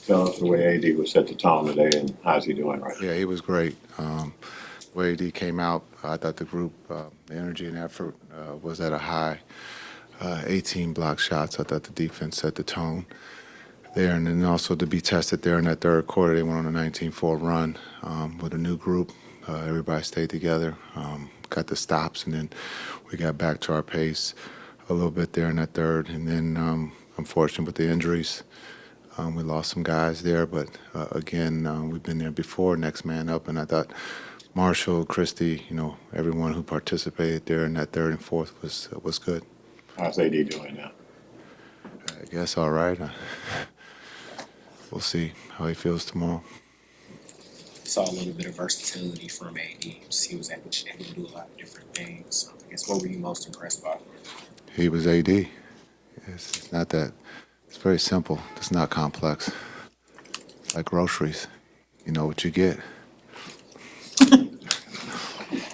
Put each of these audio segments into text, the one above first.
Tell us the way AD was set the tone today, and how's he doing right now? Yeah, he was great. Way AD came out, I thought the group, the energy and effort was at a high. 18 block shots. I thought the defense set the tone there, and then also to be tested there in that third quarter, they went on a 19-4 run with a new group. Everybody stayed together, got the stops, and then we got back to our pace a little bit there in that third. And then, unfortunately, with the injuries, we lost some guys there. But again, we've been there before, next man up, and I thought Marshall, Christie, everyone who participated there in that third and fourth was good. How's AD doing now? I guess all right. We'll see how he feels tomorrow. Saw a little bit of versatility from AD. Just he was able to do a lot of different things. I guess what were you most impressed by? He was AD. It's not that. It's very simple. It's not complex. Like groceries. You know what you get.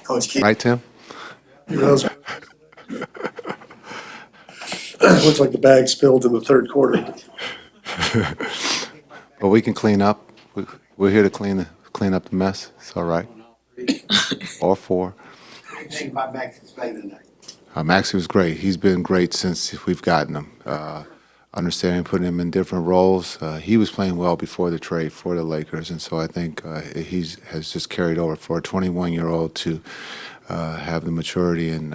Coach Key. Right, Tim? Looks like the bag spilled in the third quarter. But we can clean up. We're here to clean up the mess. It's all right. Or four. What do you think about Max's play tonight? Maxie was great. He's been great since we've gotten him. Understanding putting him in different roles. He was playing well before the trade for the Lakers, and so I think he has just carried over for a 21-year-old to have the maturity and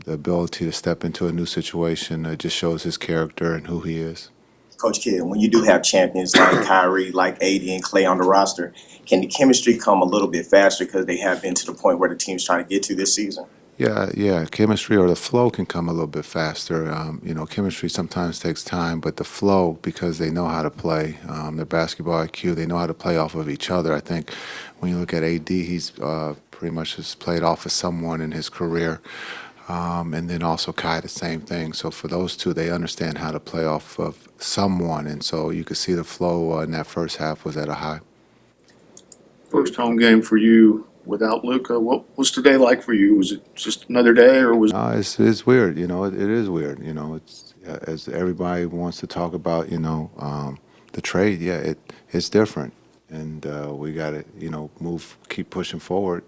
the ability to step into a new situation. It just shows his character and who he is. Coach Kidd, when you do have champions like Kyrie, like AD and Clay on the roster, can the chemistry come a little bit faster because they have been to the point where the team's trying to get to this season? Yeah. Chemistry or the flow can come a little bit faster. Chemistry sometimes takes time, but the flow, because they know how to play, their basketball IQ, they know how to play off of each other. I think when you look at AD, he's pretty much has played off of someone in his career. And then also Kai, the same thing. So for those two, they understand how to play off of someone. And so you could see the flow in that first half was at a high. First home game for you without Luka. What was today like for you? Was it just another day, or was It's weird. It is weird. It's as everybody wants to talk about. The trade. Yeah, it's different, and we got to keep pushing forward.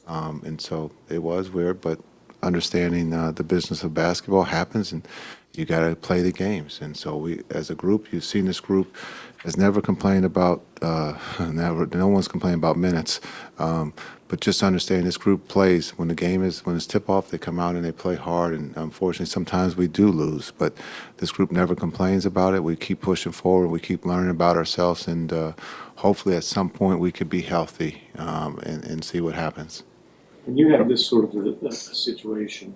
And so it was weird, but understanding the business of basketball happens, and you got to play the games. And so we, as a group, you've seen this group has never complained about no one's complained about minutes. But just understand this group plays when it's tip off, they come out and they play hard. And unfortunately, sometimes we do lose. But this group never complains about it. We keep pushing forward. We keep learning about ourselves, and hopefully, at some point, we could be healthy and see what happens. When you have this sort of a situation,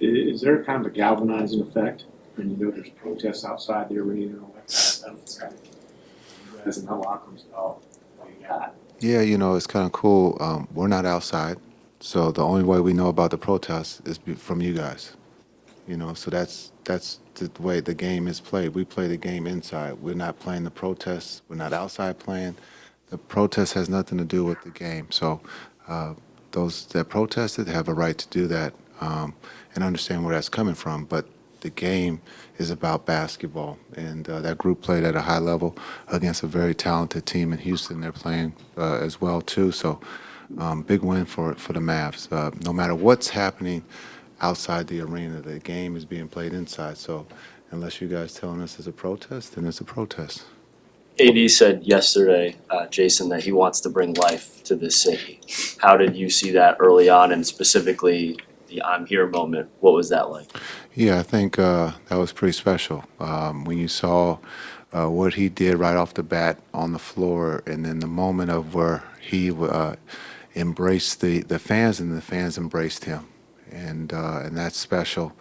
is there kind of a galvanizing effect when there's protests outside the arena and all that kind of stuff? You guys in the locker rooms know what you got. Yeah, it's kind of cool. We're not outside, so the only way we know about the protests is from you guys. So that's the way the game is played. We play the game inside. We're not playing the protests. We're not outside playing. The protest has nothing to do with the game. So those that protested have a right to do that and understand where that's coming from. But the game is about basketball, and that group played at a high level against a very talented team in Houston. They're playing as well too. So big win for the Mavs. No matter what's happening outside the arena, the game is being played inside. So unless you guys telling us it's a protest, then it's a protest. AD said yesterday, Jason, that he wants to bring life to this city. How did you see that early on, and specifically the "I'm here" moment? What was that like? Yeah, I think that was pretty special. When you saw what he did right off the bat on the floor, and then the moment of where he embraced the fans, and the fans embraced him, and that's special.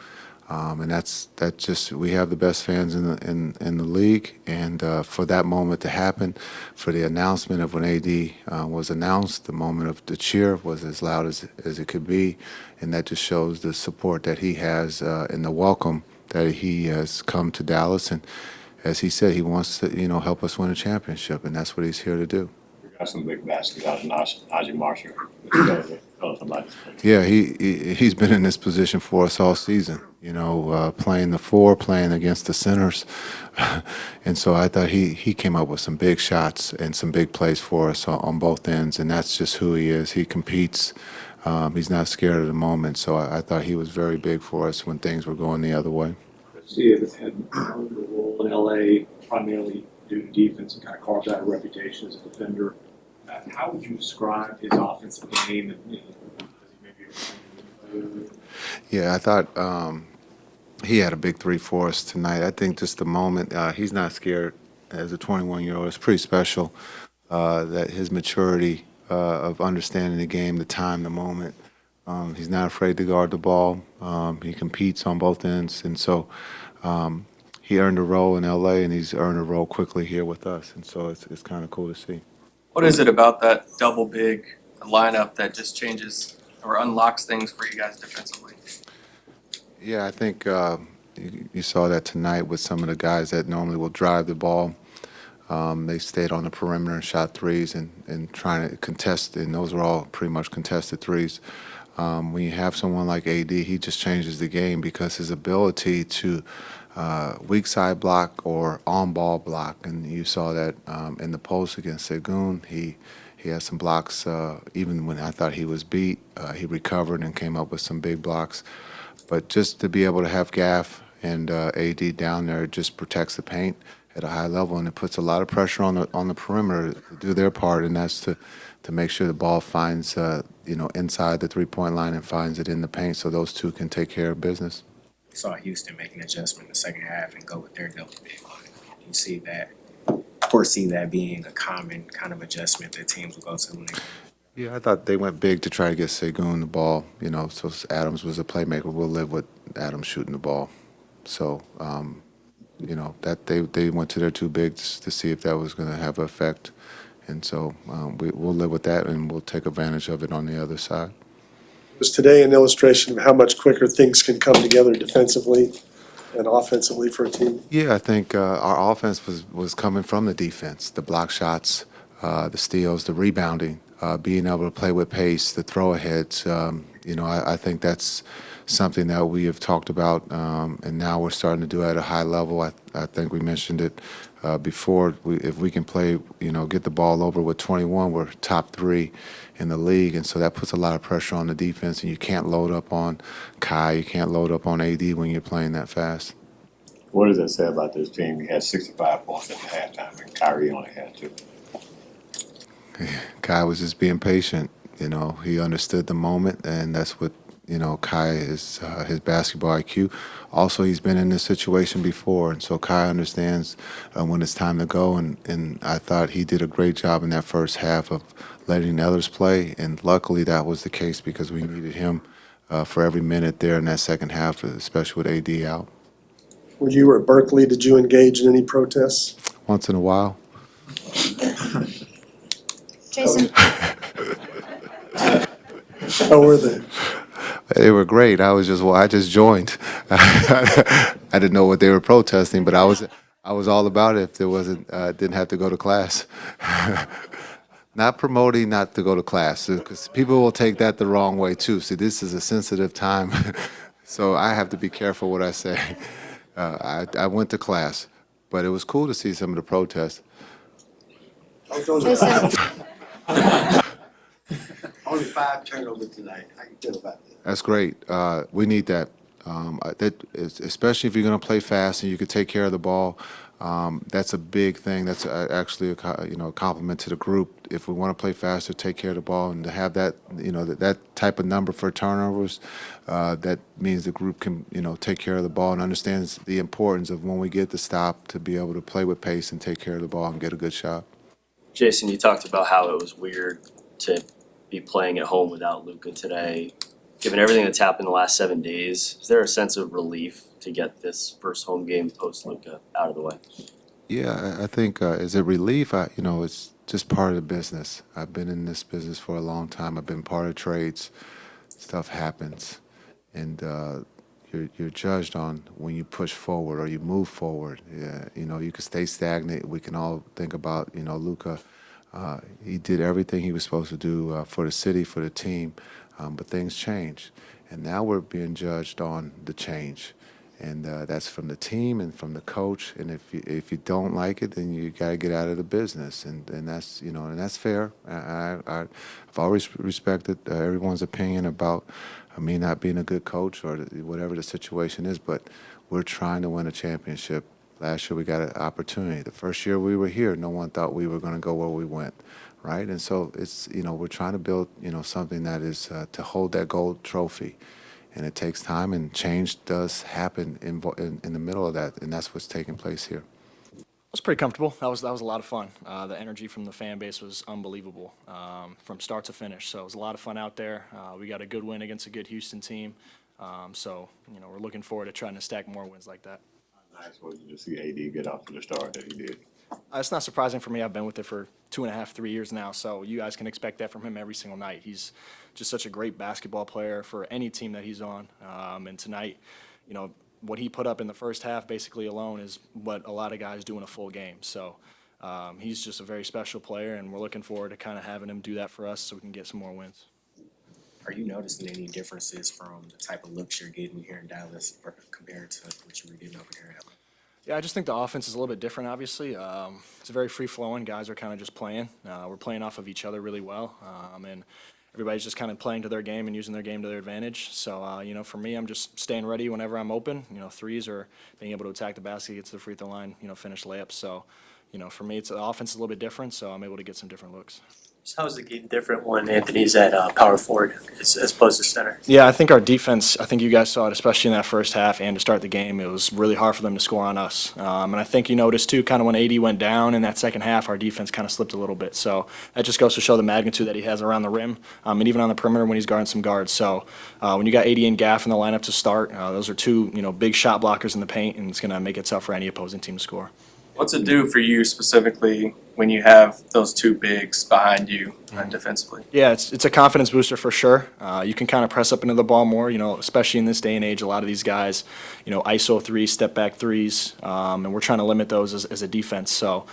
And that's just we have the best fans in the league, and for that moment to happen, for the announcement of when AD was announced, the moment of the cheer was as loud as it could be, and that just shows the support that he has and the welcome that he has come to Dallas, and as he said, he wants to help us win a championship, and that's what he's here to do. We got some big baskets out of Najee Marshall. Tell somebody. Yeah, he's been in this position for us all season. Playing the four, playing against the centers, and so I thought he came up with some big shots and some big plays for us on both ends, and that's just who he is. He competes. He's not scared of the moment, so I thought he was very big for us when things were going the other way. Christie has had a role in LA primarily due to defense and kind of carved out a reputation as a defender. How would you describe his offensive game and maybe? Yeah, I thought he had a big three for us tonight. I think just the moment, he's not scared as a 21-year-old. It's pretty special that his maturity of understanding the game, the time, the moment. He's not afraid to guard the ball. He competes on both ends. And so he earned a role in L.A., and he's earned a role quickly here with us. And so it's kind of cool to see. What is it about that double big lineup that just changes or unlocks things for you guys defensively? Yeah, I think you saw that tonight with some of the guys that normally will drive the ball. They stayed on the perimeter and shot threes and trying to contest, and those were all pretty much contested threes. When you have someone like AD, he just changes the game because his ability to weak side block or on ball block, and you saw that in the post against Segun. He had some blocks. Even when I thought he was beat, he recovered and came up with some big blocks. But just to be able to have Gaff and AD down there, it just protects the paint at a high level, and it puts a lot of pressure on the perimeter to do their part, and that's to make sure the ball finds inside the 3-point line and finds it in the paint, so those two can take care of business. We saw Houston make an adjustment in the second half and go with their double big line. You see that, foresee that being a common kind of adjustment that teams will go to when they. Yeah, I thought they went big to try to get Segun the ball, so Adams was a playmaker. We'll live with Adams shooting the ball. So, that they went to their two bigs to see if that was going to have an effect. And so we'll live with that, and we'll take advantage of it on the other side. Was today an illustration of how much quicker things can come together defensively and offensively for a team? Yeah, I think our offense was coming from the defense, the block shots, the steals, the rebounding, being able to play with pace, the throw-aheads. I think that's something that we have talked about, and now we're starting to do at a high level. I think we mentioned it before. If we can play, get the ball over with 21, we're top 3 in the league, and so that puts a lot of pressure on the defense, and you can't load up on Kai, you can't load up on AD when you're playing that fast. What does that say about this team? He had 65 points at the halftime, and Kyrie only had 2. Kai was just being patient. He understood the moment, and that's what Kai is his basketball IQ. Also, he's been in this situation before, and so Kai understands when it's time to go. And I thought he did a great job in that first half of letting others play, and luckily that was the case because we needed him for every minute there in that second half, especially with AD out. When you were at Berkeley, did you engage in any protests? Once in a while. Jason. How were they? They were great. I just joined. I didn't know what they were protesting, but I was all about it if there wasn't didn't have to go to class. Not promoting not to go to class, because people will take that the wrong way too. See, this is a sensitive time, so I have to be careful what I say. I went to class, but it was cool to see some of the protests. Jason. Only 5 turnovers tonight. How you feel about that? That's great. We need that. Especially if you're going to play fast and you can take care of the ball. That's a big thing. That's actually a compliment to the group. If we want to play faster, take care of the ball, and to have that that type of number for turnovers, that means the group can take care of the ball and understands the importance of when we get the stop to be able to play with pace and take care of the ball and get a good shot. Jason, you talked about how it was weird to be playing at home without Luka today. Given everything that's happened the last 7 days, is there a sense of relief to get this first home game post Luka out of the way? Yeah, I think is it relief? It's just part of the business. I've been in this business for a long time. I've been part of trades. Stuff happens, and you're judged on when you push forward or you move forward. Yeah, you can stay stagnant. We can all think about Luka He did everything he was supposed to do for the city, for the team, but things changed. And now we're being judged on the change. And that's from the team and from the coach. And if you don't like it, then you got to get out of the business. And that's, and that's fair. I've always respected everyone's opinion about me not being a good coach or whatever the situation is. But we're trying to win a championship. Last year we got an opportunity. The first year we were here, no one thought we were going to go where we went, right? And so it's, we're trying to build, something that is to hold that gold trophy. And it takes time, and change does happen in the middle of that, and that's what's taking place here. I was pretty comfortable. That was a lot of fun. The energy from the fan base was unbelievable from start to finish. So it was a lot of fun out there. We got a good win against a good Houston team. So we're looking forward to trying to stack more wins like that. Nice was it to see AD get off to the start that he did. It's not surprising for me. I've been with it for 2.5, 3 years now, so you guys can expect that from him every single night. He's just such a great basketball player for any team that he's on. And tonight, what he put up in the first half basically alone is what a lot of guys do in a full game. So he's just a very special player, and we're looking forward to kind of having him do that for us so we can get some more wins. Are you noticing any differences from the type of looks you're getting here in Dallas compared to what you were getting over here in LA? Yeah, I just think the offense is a little bit different, obviously. It's very free-flowing. Guys are kind of just playing. We're playing off of each other really well, and everybody's just kind of playing to their game and using their game to their advantage. So, for me, I'm just staying ready whenever I'm open. Threes or being able to attack the basket, get to the free throw line, finish layups. So, for me, the offense is a little bit different, so I'm able to get some different looks. So how's the game different when Anthony's at power forward as opposed to center? Yeah, I think our defense, I think you guys saw it, especially in that first half and to start the game, it was really hard for them to score on us. And I think you noticed, too, kind of when AD went down in that second half, our defense kind of slipped a little bit. So that just goes to show the magnitude that he has around the rim and even on the perimeter when he's guarding some guards. So when you got AD and Gaff in the lineup to start, those are two, big shot blockers in the paint, and it's going to make it tough for any opposing team to score. What's it do for you specifically when you have those two bigs behind you defensively? Yeah, it's a confidence booster for sure. You can kind of press up into the ball more, especially in this day and age. A lot of these guys, ISO threes, step back threes, and we're trying to limit those as a defense. So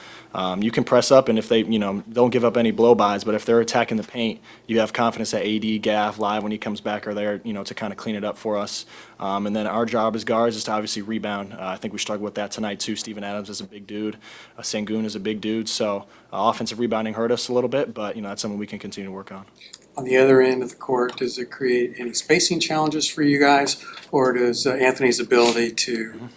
you can press up, and if they, don't give up any blow-bys, but if they're attacking the paint, you have confidence that AD, Gaff, Live when he comes back are there, to kind of clean it up for us. And then our job as guards is to obviously rebound. I think we struggled with that tonight too. Steven Adams is a big dude. Sengun is a big dude. So offensive rebounding hurt us a little bit, but that's something we can continue to work on. On the other end of the court, does it create any spacing challenges for you guys, or does Anthony's ability to,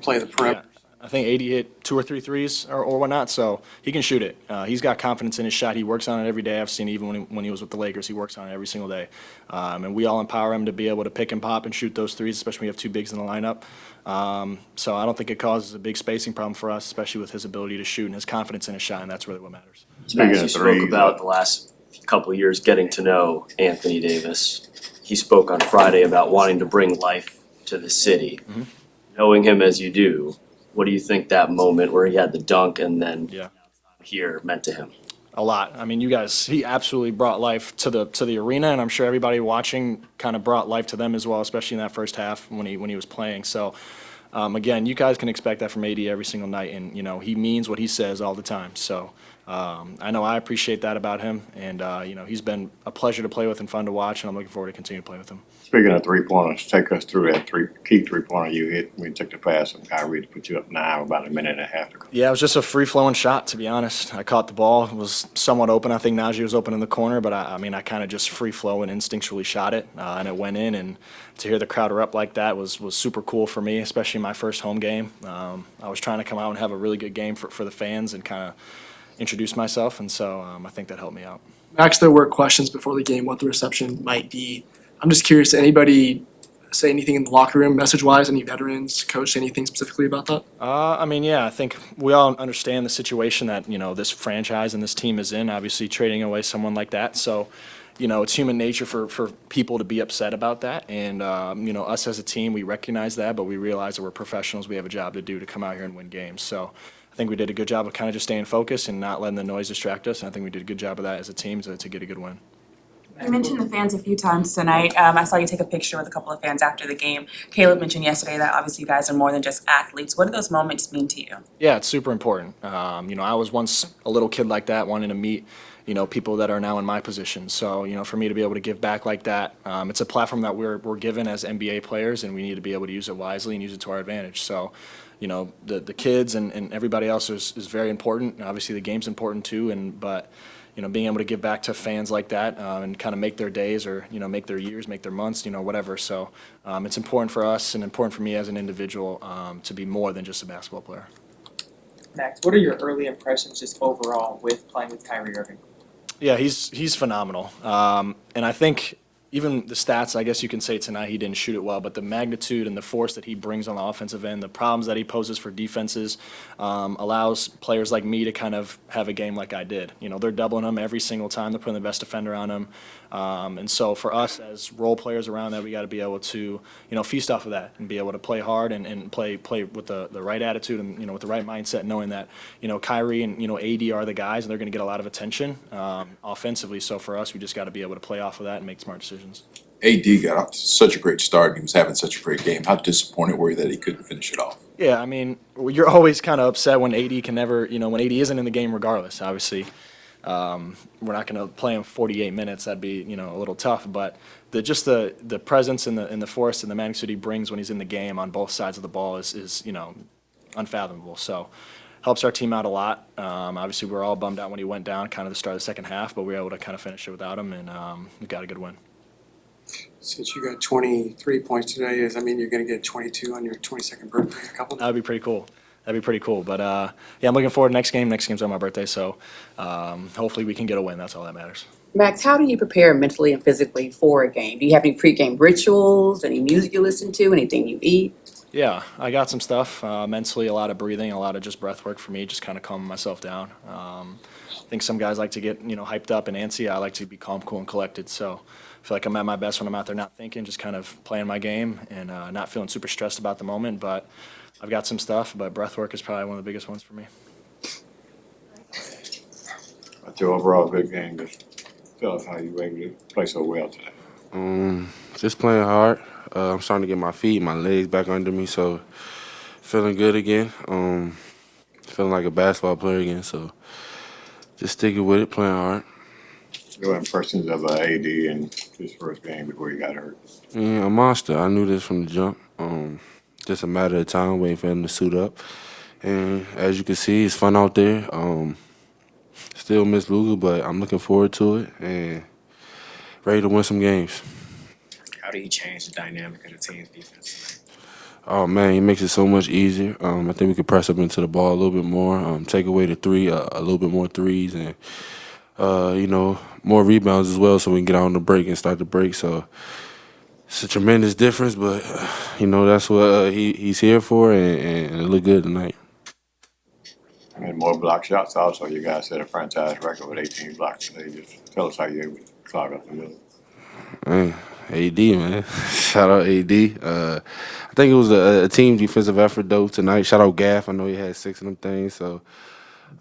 play the perimeter? Yeah. I think AD hit 2 or 3 threes or whatnot, so he can shoot it. He's got confidence in his shot. He works on it every day. I've seen even when he was with the Lakers, he works on it every single day. And we all empower him to be able to pick and pop and shoot those threes, especially when you have 2 bigs in the lineup. So I don't think it causes a big spacing problem for us, especially with his ability to shoot and his confidence in his shot, and that's really what matters. Max, you spoke about the last couple of years getting to know Anthony Davis. He spoke on Friday about wanting to bring life to the city. Mm-hmm. Knowing him as you do, what do you think that moment where he had the dunk and then here meant to him? A lot. I mean, you guys, he absolutely brought life to the arena, and I'm sure everybody watching kind of brought life to them as well, especially in that first half when he was playing. So, again, you guys can expect that from AD every single night, and he means what he says all the time. So, I know I appreciate that about him, and he's been a pleasure to play with and fun to watch, and I'm looking forward to continue to play with him. Speaking of three-pointers, take us through that key three-pointer you hit when you took the pass from Kyrie to put you up 9 with about a minute and a half to go. Yeah, it was just a free-flowing shot, to be honest. I caught the ball. It was somewhat open. I think Najee was open in the corner, but I kind of just free-flow and instinctually shot it, and it went in. And to hear the crowd erupt like that was super cool for me, especially my first home game. I was trying to come out and have a really good game for the fans and kind of introduce myself, and so I think that helped me out. Max, there were questions before the game what the reception might be. I'm just curious, did anybody say anything in the locker room message-wise? Any veterans, coach, anything specifically about that? I think we all understand the situation that, this franchise and this team is in, obviously trading away someone like that. So, it's human nature for people to be upset about that. And, us as a team, we recognize that, but we realize that we're professionals. We have a job to do to come out here and win games. So I think we did a good job of kind of just staying focused and not letting the noise distract us. And I think we did a good job of that as a team to get a good win. You mentioned the fans a few times tonight. I saw you take a picture with a couple of fans after the game. Caleb mentioned yesterday that obviously you guys are more than just athletes. What do those moments mean to you? Yeah, it's super important. I was once a little kid like that, wanting to meet, people that are now in my position. So, for me to be able to give back like that, it's a platform that we're given as NBA players, and we need to be able to use it wisely and use it to our advantage. So, the kids and everybody else is very important. Obviously, the game's important too, but being able to give back to fans like that and kind of make their days or, make their years, make their months, whatever. So it's important for us and important for me as an individual to be more than just a basketball player. Max, what are your early impressions just overall with playing with Kyrie Irving? Yeah, he's phenomenal. And I think even the stats, I guess you can say tonight he didn't shoot it well, but the magnitude and the force that he brings on the offensive end, the problems that he poses for defenses, allows players like me to kind of have a game like I did. They're doubling him every single time. They're putting the best defender on him. And so for us as role players around that, we got to be able to, feast off of that and be able to play hard and play with the right attitude and, with the right mindset, knowing that, Kyrie and, AD are the guys and they're going to get a lot of attention offensively. So for us, we just got to be able to play off of that and make smart decisions. AD got off to such a great start and he was having such a great game. How disappointed were you that he couldn't finish it off? Yeah, I mean, you're always kind of upset when AD can never, when AD isn't in the game regardless, obviously. We're not going to play him 48 minutes. That'd be, a little tough. But the presence and the force and the magnitude he brings when he's in the game on both sides of the ball is unfathomable. So helps our team out a lot. Obviously, we were all bummed out when he went down kind of the start of the second half, but we were able to kind of finish it without him, and we got a good win. Since you got 23 points today, you're going to get 22 on your 22nd birthday in a couple of days? That would be pretty cool. But yeah, I'm looking forward to next game. Next game's on my birthday, so hopefully we can get a win. That's all that matters. Max, how do you prepare mentally and physically for a game? Do you have any pregame rituals, any music you listen to, anything you eat? Yeah, I got some stuff. Mentally, a lot of breathing, a lot of just breath work for me, just kind of calming myself down. I think some guys like to get, hyped up and antsy. I like to be calm, cool, and collected. So I feel like I'm at my best when I'm out there not thinking, just kind of playing my game and not feeling super stressed about the moment. But I've got some stuff, but breath work is probably one of the biggest ones for me. But your overall good game, just tell us how you were able to play so well today. Just playing hard. I'm starting to get my feet, my legs back under me, so feeling good again. Feeling like a basketball player again, so just sticking with it, playing hard. Your impressions of AD in his first game before he got hurt? Yeah, a monster. I knew this from the jump. Just a matter of time waiting for him to suit up. And as you can see, it's fun out there. Still miss Luka, but I'm looking forward to it and ready to win some games. How do you change the dynamic of the team's defense? Oh, man, he makes it so much easier. I think we could press up into the ball a little bit more, take away the three, a little bit more threes, and, more rebounds as well so we can get out on the break and start the break. So it's a tremendous difference, but, that's what he's here for, and it looked good tonight. And more block shots also. You guys set a franchise record with 18 blocks today. Just tell us how you able to clog up the middle. Man, AD, man. Shout out AD. I think it was a team defensive effort, though, tonight. Shout out Gaff. I know he had 6 of them things. So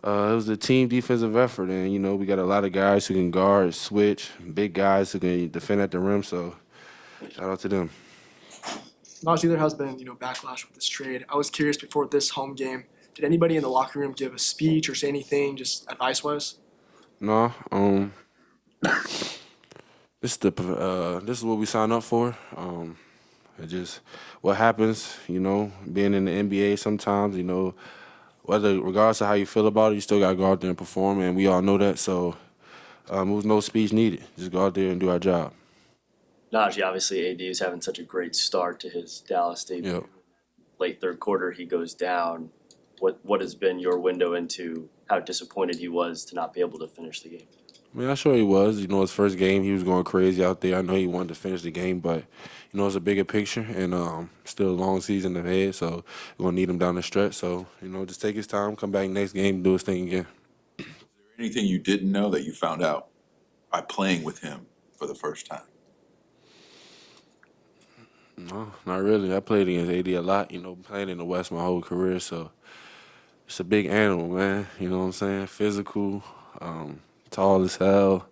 it was a team defensive effort. And, we got a lot of guys who can guard, switch, big guys who can defend at the rim. So shout out to them. Najee, there has been, backlash with this trade. I was curious before this home game, did anybody in the locker room give a speech or say anything, just advice-wise? No. This is what we signed up for. It just what happens, being in the NBA sometimes, regardless of how you feel about it, you still gotta go out there and perform, and we all know that. So it was no speech needed. Just go out there and do our job. Najee, obviously AD is having such a great start to his Dallas debut. Yep. Late third quarter, he goes down. What has been your window into how disappointed he was to not be able to finish the game? I mean, I'm sure he was. His first game, he was going crazy out there. I know he wanted to finish the game, but, it's a bigger picture and still a long season ahead, so we're going to need him down the stretch. So, just take his time, come back next game, and do his thing again. Is there anything you didn't know that you found out by playing with him for the first time? No, not really. I played against AD a lot, playing in the West my whole career, so it's a big animal, man. You know what I'm saying? Physical, tall as hell,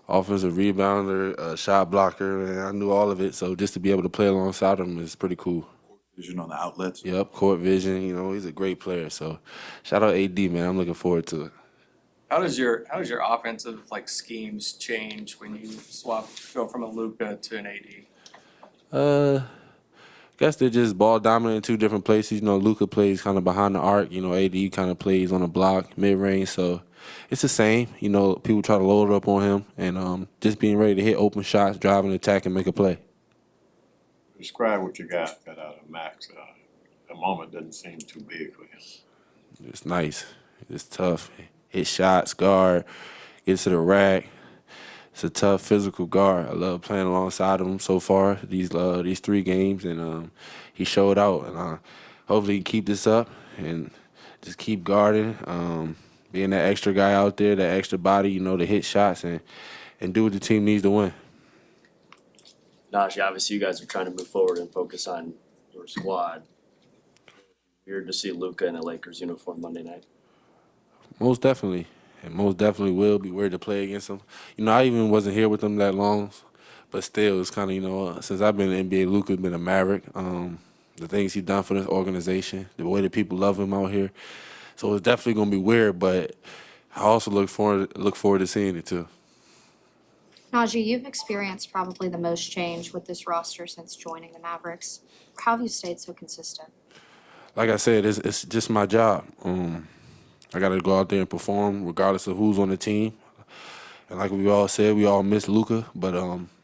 offensive rebounder, shot blocker, and I knew all of it. So just to be able to play alongside him is pretty cool. Vision on the outlets. Yep, court vision. You know, he's a great player. So shout out AD, man. I'm looking forward to it. How does your offensive like schemes change when you go from a Luka to an AD? Guess they're just ball dominant in two different places. You know, Luka plays kind of behind the arc. You know, AD kind of plays on the block, mid range. So it's the same. You know, people try to load up on him, and just being ready to hit open shots, drive and attack, and make a play. Describe what you got out of Max. The moment doesn't seem too big for him. It's nice. It's tough. Hit shots, guard, gets to the rack. It's a tough physical guard. I love playing alongside him so far these 3 games, and he showed out. And hopefully he keep this up and just keep guarding, being that extra guy out there, that extra body, you know, to hit shots and do what the team needs to win. Najee, obviously you guys are trying to move forward and focus on your squad. Weird to see Luka in a Lakers uniform Monday night. Most definitely. And most definitely will be weird to play against him. You know, I even wasn't here with him that long, but still, it's kind of, you know, since I've been in the NBA, Luka's been a Maverick. The things he's done for this organization, the way that people love him out here. So it's definitely going to be weird, but I also look forward to seeing it too. Najee, you've experienced probably the most change with this roster since joining the Mavericks. How have you stayed so consistent? Like I said, it's just my job. I got to go out there and perform regardless of who's on the team. And like we all said, we all miss Luka, but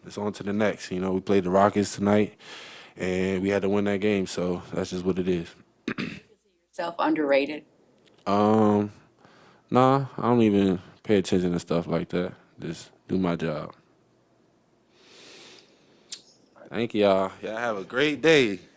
it's on to the next. You know, we played the Rockets tonight, and we had to win that game, so that's just what it is. Self underrated. Nah, I don't even pay attention to stuff like that. Just do my job. Thank y'all. Y'all have a great day.